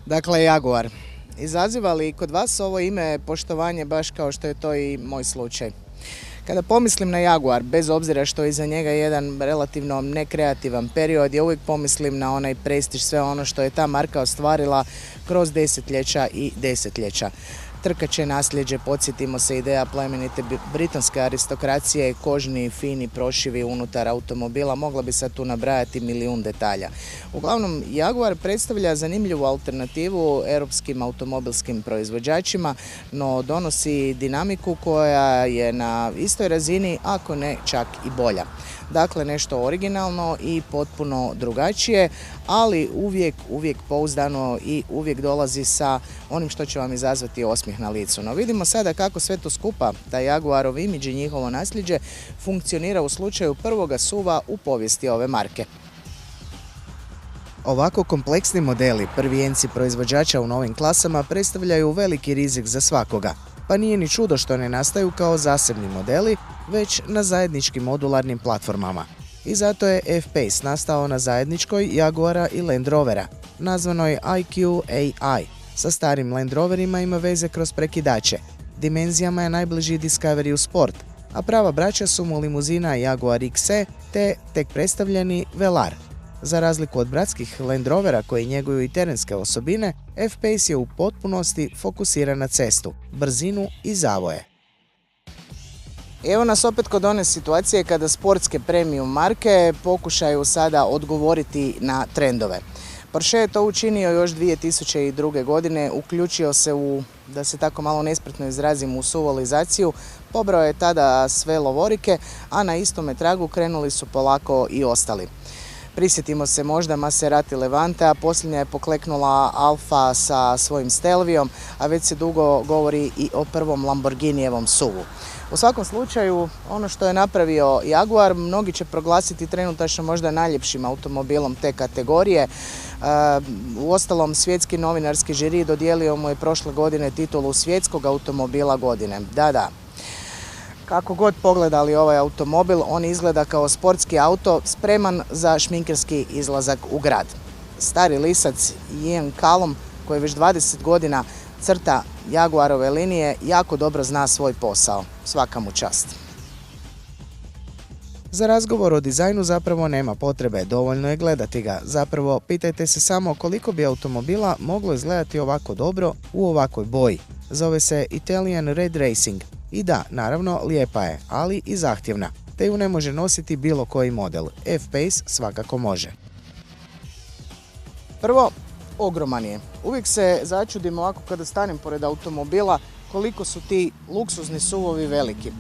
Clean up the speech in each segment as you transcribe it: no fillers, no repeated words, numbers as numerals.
Dakle, Jaguar. Izaziva li kod vas ovo ime poštovanje baš kao što je to i moj slučaj? Kada pomislim na Jaguar, bez obzira što je iza njega jedan relativno nekreativan period, ja uvijek pomislim na onaj prestiž, sve ono što je ta marka ostvarila kroz desetljeća i desetljeća. Trkaće nasljeđe, podsjetimo se, ideja plemenite britanske aristokracije, kožni, fini prošivi unutar automobila, mogla bi sad tu nabrajati milijun detalja. Uglavnom, Jaguar predstavlja zanimljivu alternativu europskim automobilskim proizvođačima, no donosi dinamiku koja je na istoj razini, ako ne čak i bolja. Dakle, nešto originalno i potpuno drugačije, ali uvijek pouzdano i uvijek dolazi sa onim što će vam izazvati osmijeh na licu. No vidimo sada kako sve to skupa, taj Jaguarov imidž i njihovo nasljeđe, funkcionira u slučaju prvoga SUV-a u povijesti ove marke. Ovako kompleksni modeli, prvijenci proizvođača u novim klasama, predstavljaju veliki rizik za svakoga. Pa nije ni čudo što ne nastaju kao zasebni modeli, već na zajedničkim modularnim platformama. I zato je F-Pace nastao na zajedničkoj Jaguara i Land Rovera, nazvanoj IQ AI. Sa starim Land Roverima ima veze kroz prekidače. Dimenzijama je najbliži Discovery Sport, a prava braća su mu limuzina Jaguar XE te tek predstavljeni Velar. Za razliku od bratskih Land Rovera koji njeguju i terenske osobine, F-Pace je u potpunosti fokusiran na cestu, brzinu i zavoje. Evo nas opet kod one situacije kada sportske premium marke pokušaju sada odgovoriti na trendove. Porsche je to učinio još 2002. godine, uključio se u, da se tako malo nespretno izrazim, u suvolizaciju, pobrao je tada sve lovorike, a na istome tragu krenuli su polako i ostali. Prisjetimo se možda Maserati Levante, a posljednja je pokleknula Alfa sa svojim Stelvijom, a već se dugo govori i o prvom Lamborghinijevom SUV-u. U svakom slučaju, ono što je napravio Jaguar, mnogi će proglasiti trenutačno možda najljepšim automobilom te kategorije. Uostalom, svjetski novinarski žiri dodijelio mu je prošle godine titulu svjetskog automobila godine. Da. Kako god pogledali ovaj automobil, on izgleda kao sportski auto spreman za šminkerski izlazak u grad. Stari lisac Ian Callum, koji već 20 godina crta Jaguarove linije, jako dobro zna svoj posao. Svaka mu čast. Za razgovor o dizajnu zapravo nema potrebe, dovoljno je gledati ga. Zapravo, pitajte se samo koliko bi automobila moglo izgledati ovako dobro u ovakvoj boji. Zove se Italian Red Racing. I da, naravno, lijepa je, ali i zahtjevna, te ju ne može nositi bilo koji model. F-Pace svakako može. Prvo, ogroman je. Uvijek se začudim ovako kada stanem pored automobila koliko su ti luksuzni SUV-ovi veliki.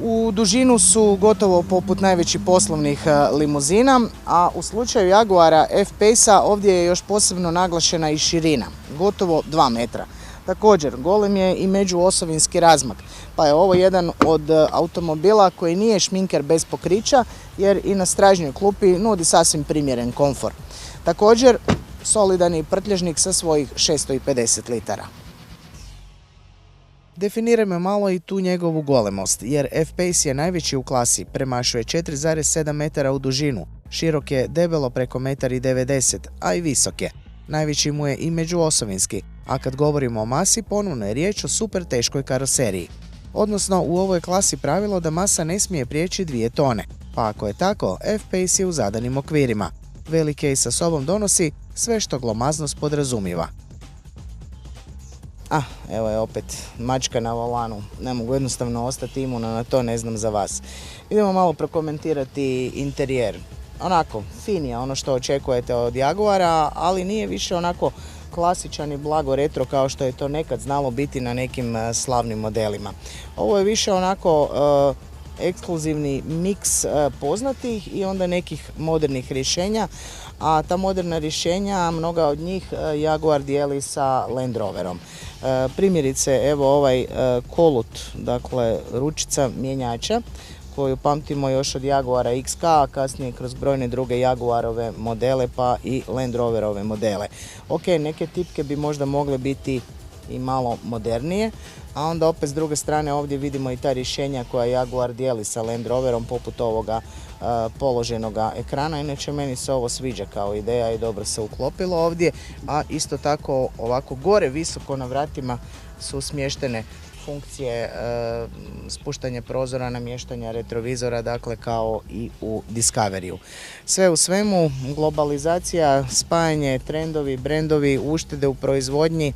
U dužinu su gotovo poput najvećih poslovnih limuzina, a u slučaju Jaguara F-Pace-a ovdje je još posebno naglašena i širina, gotovo 2 metra. Također, golem je i međuosovinski razmak, pa je ovo jedan od automobila koji nije šminker bez pokrića, jer i na stražnjoj klupi nudi sasvim primjeren komfor. Također, solidan je prtljažnik sa svojih 650 litara. Definirajmo malo i tu njegovu golemost, jer F-Pace je najveći u klasi, premašuje 4,7 metara u dužinu, širok je debelo preko 1,90 m, a i visok je. Najveći mu je i međuosovinski, a kad govorimo o masi, ponovno je riječ o super teškoj karoseriji. Odnosno, u ovoj klasi pravilo da masa ne smije prijeći 2 tone, pa ako je tako, F-Pace je u zadanim okvirima. Velike i sa sobom donosi sve što glomaznost podrazumiva. Evo je opet mačka na volanu, ne mogu jednostavno ostati imuna na to, ne znam za vas. Idemo malo prokomentirati interijer. Onako, fin je ono što očekujete od Jaguara, ali nije više onako klasičan i blago retro kao što je to nekad znalo biti na nekim slavnim modelima. Ovo je više onako ekskluzivni miks poznatih i onda nekih modernih rješenja, a ta moderna rješenja, mnoga od njih Jaguar dijeli sa Land Roverom. Primjerice, evo ovaj kolut, dakle ručica mjenjača, koju pamtimo još od Jaguara XK, a kasnije kroz brojne druge Jaguarove modele pa i Land Roverove modele. Ok, neke tipke bi možda mogle biti i malo modernije, a onda opet s druge strane ovdje vidimo i ta rješenja koja Jaguar dijeli sa Land Roverom poput ovoga položenoga ekrana. Inače meni se ovo sviđa kao ideja i dobro se uklopilo ovdje, a isto tako ovako gore visoko na vratima su smještene funkcije spuštanja prozora, namještanja retrovizora, dakle kao i u Discoveryu. Sve u svemu, globalizacija, spajanje, trendovi, brendovi, uštede u proizvodnji,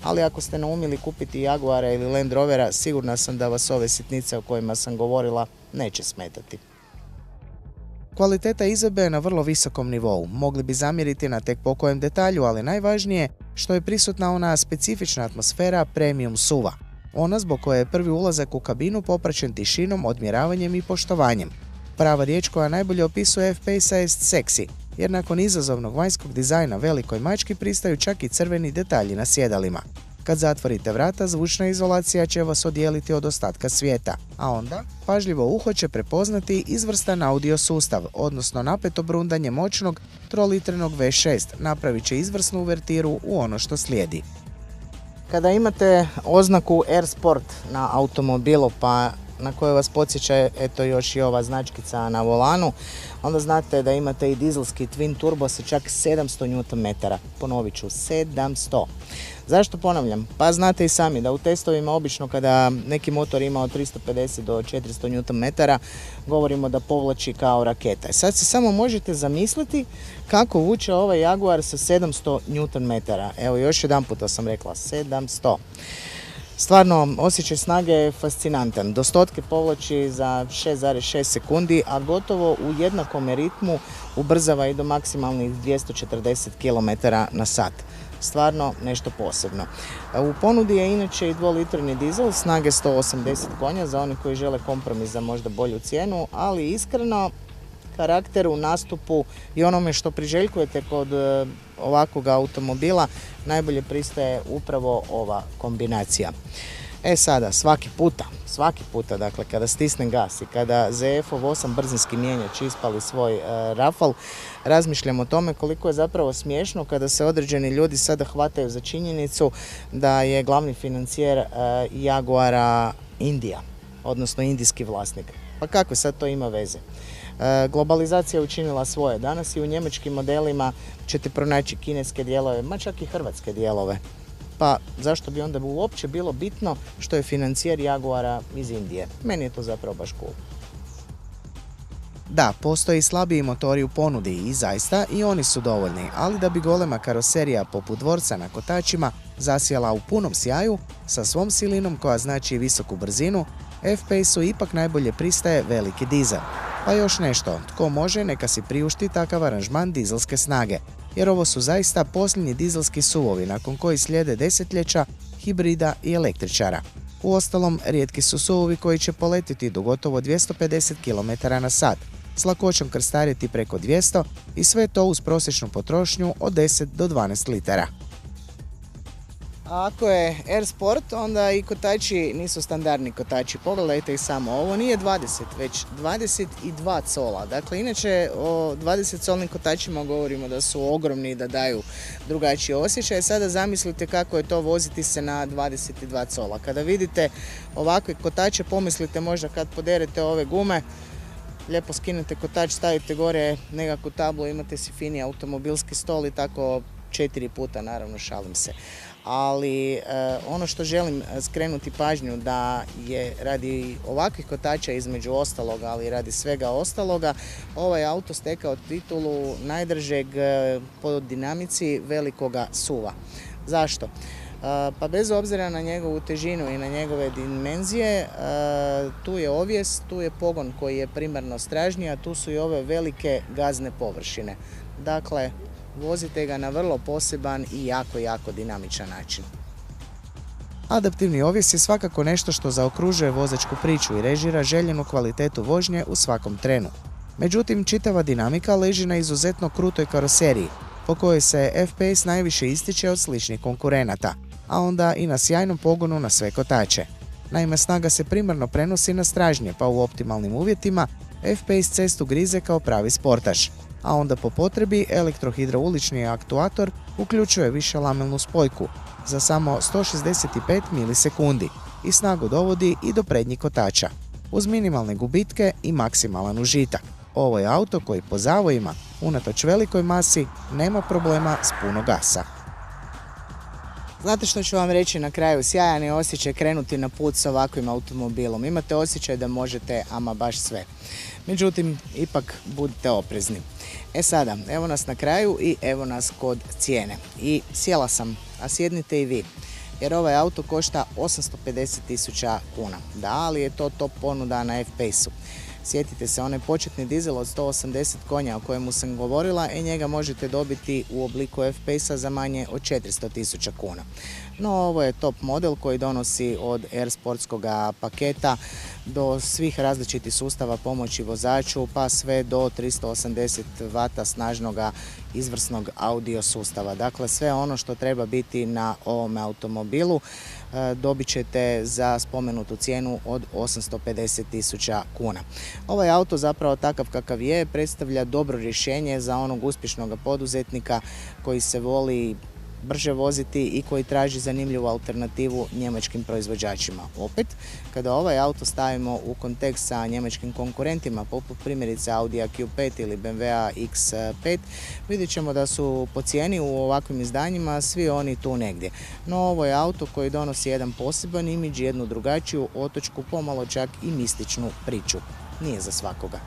ali ako ste naumili kupiti Jaguara ili Land Rovera, sigurna sam da vas ove sitnice o kojima sam govorila neće smetati. Kvaliteta izvedbe je na vrlo visokom nivou. Mogli bi zamjeriti na tek pokojem detalju, ali najvažnije što je prisutna ona specifična atmosfera premium SUV-a. Ona zbog koje je prvi ulazak u kabinu popraćen tišinom, odmjeravanjem i poštovanjem. Prava riječ koja najbolje opisuje F-Pace-a jest seksi, jer nakon izazovnog vanjskog dizajna velikoj mački pristaju čak i crveni detalji na sjedalima. Kad zatvorite vrata, zvučna izolacija će vas odijeliti od ostatka svijeta, a onda pažljivo uho će prepoznati izvrstan audio sustav, odnosno napeto brundanje moćnog trolitrenog V6 napravit će izvrsnu uvertiru u ono što slijedi. Kada imate oznaku Air Sport na automobilu, pa na koje vas podsjeća eto još i ova značkica na volanu, onda znate da imate i dizelski twin turbo sa čak 700 Nm. Ponovit ću, 700. Zašto ponavljam? Pa znate i sami da u testovima obično kada neki motor ima od 350 do 400 Nm, govorimo da povlači kao raketa. Sad si samo možete zamisliti kako vuče ovaj Jaguar sa 700 Nm. Evo još jedan puta sam rekla, 700. Stvarno, osjećaj snage je fascinantan. Do stotke povlači za 6,6 sekundi, a gotovo u jednakom ritmu ubrzava i do maksimalnih 240 km/h. Stvarno nešto posebno. U ponudi je inače i 2-litrni dizel snage 180 konja za oni koji žele kompromis za možda bolju cijenu, ali iskreno karakteru, nastupu i onome što priželjkujete kod ovakvog automobila najbolje pristaje upravo ova kombinacija. E sada, svaki puta, dakle kada stisnem gas i kada ZF-ov 8 brzinski mijenjač ispali svoj rafal, razmišljam o tome koliko je zapravo smiješno kada se određeni ljudi sada hvataju za činjenicu da je glavni financijer Jaguara Indija, odnosno indijski vlasnik. Pa kakve sad to ima veze? Globalizacija je učinila svoje. Danas i u njemačkim modelima ćete pronaći kineske dijelove, ma čak i hrvatske dijelove. Pa zašto bi onda uopće bilo bitno što je financijer Jaguara iz Indije? Meni je to zapravo baš cool. Da, postoji slabiji motori u ponudi i zaista i oni su dovoljni, ali da bi golema karoserija poput dvorca na kotačima zasjala u punom sjaju, sa svom silinom koja znači visoku brzinu, F-Pace-u ipak najbolje pristaje veliki dizel. Pa još nešto, tko može neka si priušti takav aranžman dizelske snage, jer ovo su zaista posljednji dizelski SUV-ovi nakon koji slijede desetljeća, hibrida i električara. Uostalom, rijetki su SUV-ovi koji će poletiti do gotovo 250 km/h, s lakoćom krstariti preko 200 i sve to uz prosječnu potrošnju od 10 do 12 litara. A ako je Air Sport, onda i kotači nisu standardni kotači. Pogledajte ih samo, ovo nije 20, već 22 cola. Dakle, inače o 20-colnim kotačima govorimo da su ogromni i da daju drugačiji osjećaj. Sada zamislite kako je to voziti se na 22 cola. Kada vidite ovakve kotače, pomislite možda kad poderete ove gume, lijepo skinete kotač, stavite gore nekakvu tablu, imate si fini automobilski stol i tako 4 puta, naravno šalim se. Ali ono što želim skrenuti pažnju da je radi ovakvih kotača između ostaloga, ali radi svega ostaloga, ovaj auto stekao titulu najdržeg po dinamici velikoga SUV-a. Zašto? Pa bez obzira na njegovu težinu i na njegove dimenzije, tu je ovjes, tu je pogon koji je primarno stražnji, a tu su i ove velike gazne površine. Dakle, vozite ga na vrlo poseban i jako dinamičan način. Adaptivni ovjes je svakako nešto što zaokružuje vozačku priču i režira željenu kvalitetu vožnje u svakom trenu. Međutim, čitava dinamika leži na izuzetno krutoj karoseriji, po kojoj se F-Pace najviše ističe od sličnih konkurenata, a onda i na sjajnom pogonu na sve kotače. Naime, snaga se primarno prenosi na stražnje, pa u optimalnim uvjetima F-Pace cestu grize kao pravi sportaš, a onda po potrebi elektrohidraulični aktuator uključuje višelamilnu spojku, za samo 165 milisekundi i snagu dovodi i do prednjih kotača, uz minimalne gubitke i maksimalan užitak. Ovo je auto koji po zavojima, unatoč velikoj masi, nema problema s puno gasa. Znate što ću vam reći na kraju? Sjajan je osjećaj krenuti na put s ovakvim automobilom. Imate osjećaj da možete ama baš sve. Međutim, ipak budite oprezni. Sada, evo nas na kraju i evo nas kod cijene. I sjela sam, a sjednite i vi. Jer ovaj auto košta 850.000 kuna. Da, ali je to top ponuda na F-Pace-u. Sjetite se, onaj početni dizel od 180 konja o kojemu sam govorila, njega možete dobiti u obliku F-Pace-a za manje od 400.000 kuna. No, ovo je top model koji donosi od R sportskog paketa do svih različitih sustava pomoći vozaču, pa sve do 380 W snažnog izvrsnog audio sustava. Dakle, sve ono što treba biti na ovom automobilu dobit ćete za spomenutu cijenu od 850.000 kuna. Ovaj auto, zapravo takav kakav je, predstavlja dobro rješenje za onog uspješnog poduzetnika koji se voli brže voziti i koji traži zanimljivu alternativu njemačkim proizvođačima. Opet, kada ovaj auto stavimo u kontekst sa njemačkim konkurentima, poput primjerice Audija Q5 ili BMW-a X5, vidjet ćemo da su po cijeni u ovakvim izdanjima svi oni tu negdje. No, ovo je auto koji donosi jedan poseban imidž, jednu drugačiju, otočku, pomalo čak i mističnu priču. Nije za svakoga.